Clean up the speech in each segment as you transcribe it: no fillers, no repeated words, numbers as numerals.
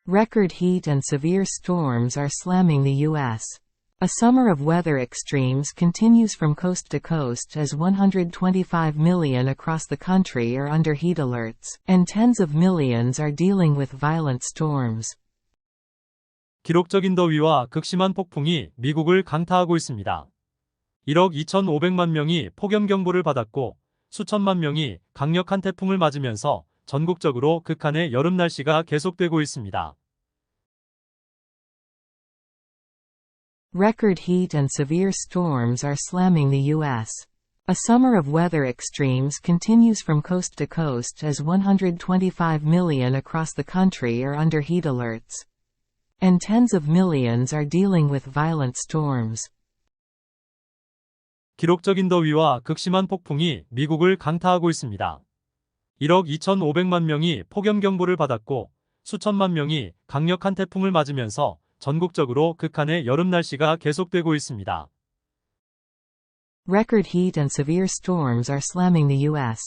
Record heat and severe storms are slamming the U.S. A summer of weather extremes continues from coast to coast as 125 million across the country are under heat alerts, and tens of millions are dealing with violent storms. 기록적인 더위와 극심한 폭풍이 미국을 강타하고 있습니다. 1억 2,500만 명이 폭염경보를 받았고 수천만 명이 강력한 태풍을 맞으면서 전국적으로 극한의 여름 날씨가 계속되고 있습니다. Record heat and severe storms are slamming the U.S. A summer of weather extremes continues from coast to coast as 125 million across the country are under heat alerts, and tens of millions are dealing with violent storms. 기록적인 더위와 극심한 폭풍이 미국을 강타하고 있습니다. 1억 2,500만 명이 폭염경보를 받았고 수천만 명이 강력한 태풍을 맞으면서 전국적으로 극한의 여름 날씨가 계속되고 있습니다. Record heat and severe storms are slamming the U.S.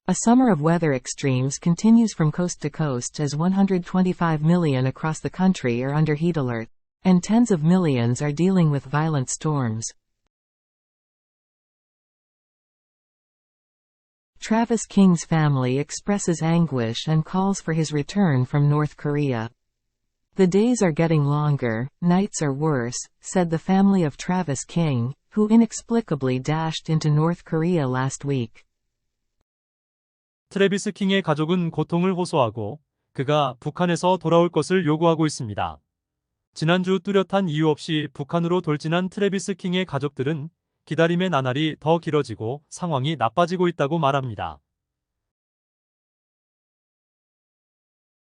A summer of weather extremes continues from coast to coast as 125 million across the country are under heat alert, and tens of millions are dealing with violent storms. Travis King's family expresses anguish and calls for his return from North Korea. The days are getting longer, nights are worse, said the family of Travis King, who inexplicably dashed into North Korea last week. 트래비스 킹의 가족은 고통을 호소하고 그가 북한에서 돌아올 것을 요구하고 있습니다. 지난주 뚜렷한 이유 없이 북한으로 돌진한 트래비스 킹의 가족들은 기다림의 나날이 더 길어지고 상황이 나빠지고 있다고 말합니다.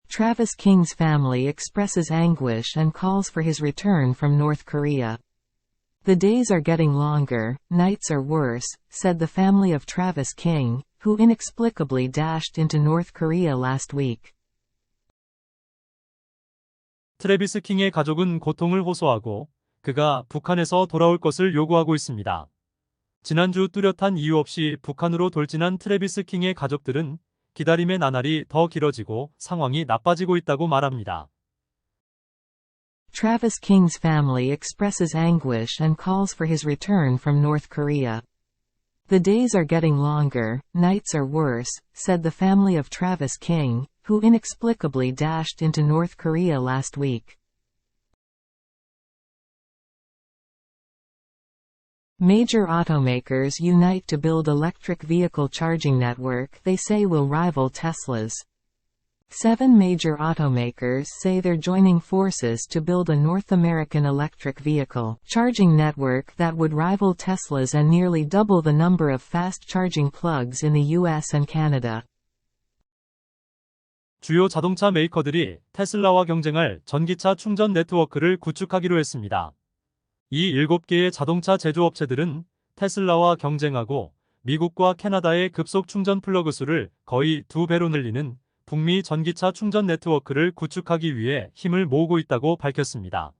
Travis King's family expresses anguish and calls for his return from North Korea. The days are getting longer, nights are worse, said the family of Travis King, who inexplicably dashed into North Korea last week. 트래비스 킹의 가족은 고통을 호소하고 그가 북한에서 돌아올 것을 요구하고 있습니다. 지난주 뚜렷한 이유 없이 북한으로 돌진한 트래비스 킹의 가족들은 기다림의 나날이 더 길어지고 상황이 나빠지고 있다고 말합니다. Travis King's family expresses anguish and calls for his return from North Korea. The days are getting longer, nights are worse, said the family of Travis King, who inexplicably dashed into North Korea last week. Major automakers unite to build electric vehicle charging network they say will rival Tesla's. 7 major automakers say they're joining forces to build a North American electric vehicle charging network that would rival Tesla's and nearly double the number of fast charging plugs in the US and Canada. 주요 자동차 메이커들이 테슬라와 경쟁할 전기차 충전 네트워크를 구축하기로 했습니다. 이 7개의 자동차 제조업체들은 테슬라와 경쟁하고 미국과 캐나다의 급속 충전 플러그 수를 거의 2배로 늘리는 북미 전기차 충전 네트워크를 구축하기 위해 힘을 모으고 있다고 밝혔습니다.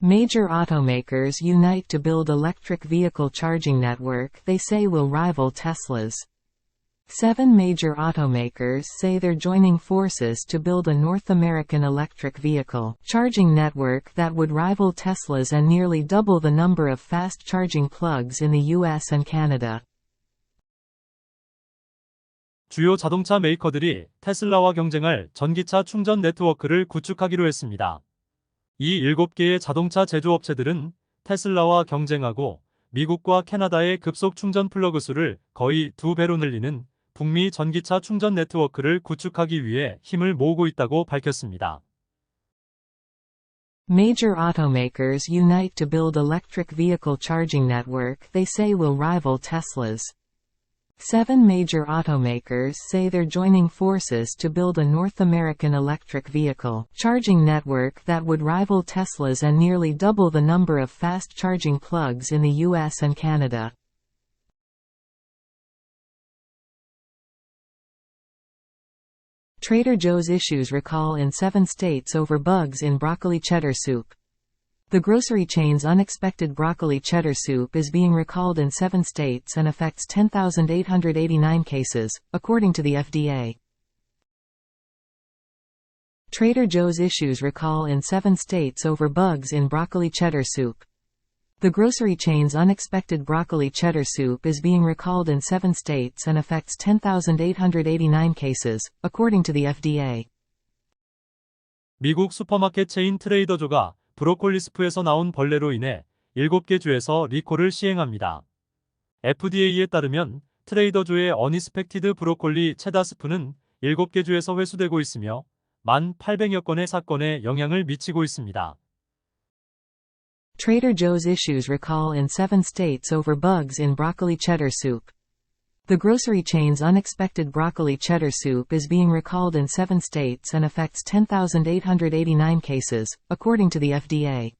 Major automakers unite to build electric vehicle charging network they say will rival Tesla's. 7 major automakers say they're joining forces to build a North American electric vehicle charging network that would rival Tesla's and nearly double the number of fast charging plugs in the US and Canada. 주요 자동차 메이커들이 테슬라와 경쟁할 전기차 충전 네트워크를 구축하기로 했습니다. 이 7개의 자동차 제조업체들은 테슬라와 경쟁하고 미국과 캐나다의 급속 충전 플러그 수를 거의 2배로 늘리는 북미 전기차 충전 네트워크를 구축하기 위해 힘을 모으고 있다고 밝혔습니다. Major automakers unite to build electric vehicle charging network they say will rival Tesla's. 7 major automakers say they're joining forces to build a North American electric vehicle charging network that would rival Tesla's and nearly double the number of fast charging plugs in the US and Canada. Trader Joe's issues recall in 7 states over bugs in broccoli cheddar soup. The grocery chain's unexpected broccoli cheddar soup is being recalled in 7 states and affects 10,889 cases, according to the FDA. Trader Joe's issues recall in 7 states over bugs in broccoli cheddar soup. The grocery chain's unexpected broccoli cheddar soup is being recalled in 7 states and affects 10,889 cases, according to the FDA. 미국 슈퍼마켓 체인 트레이더조가 브로콜리 스프에서 나온 벌레로 인해 7개 주에서 리콜을 시행합니다. FDA에 따르면 트레이더조의 어니스펙티드 브로콜리 체다 스프는 7개 주에서 회수되고 있으며 1,800여 건의 사건에 영향을 미치고 있습니다. Trader Joe's issues recall in 7 states over bugs in broccoli cheddar soup. The grocery chain's unexpected broccoli cheddar soup is being recalled in 7 states and affects 10,889 cases, according to the FDA.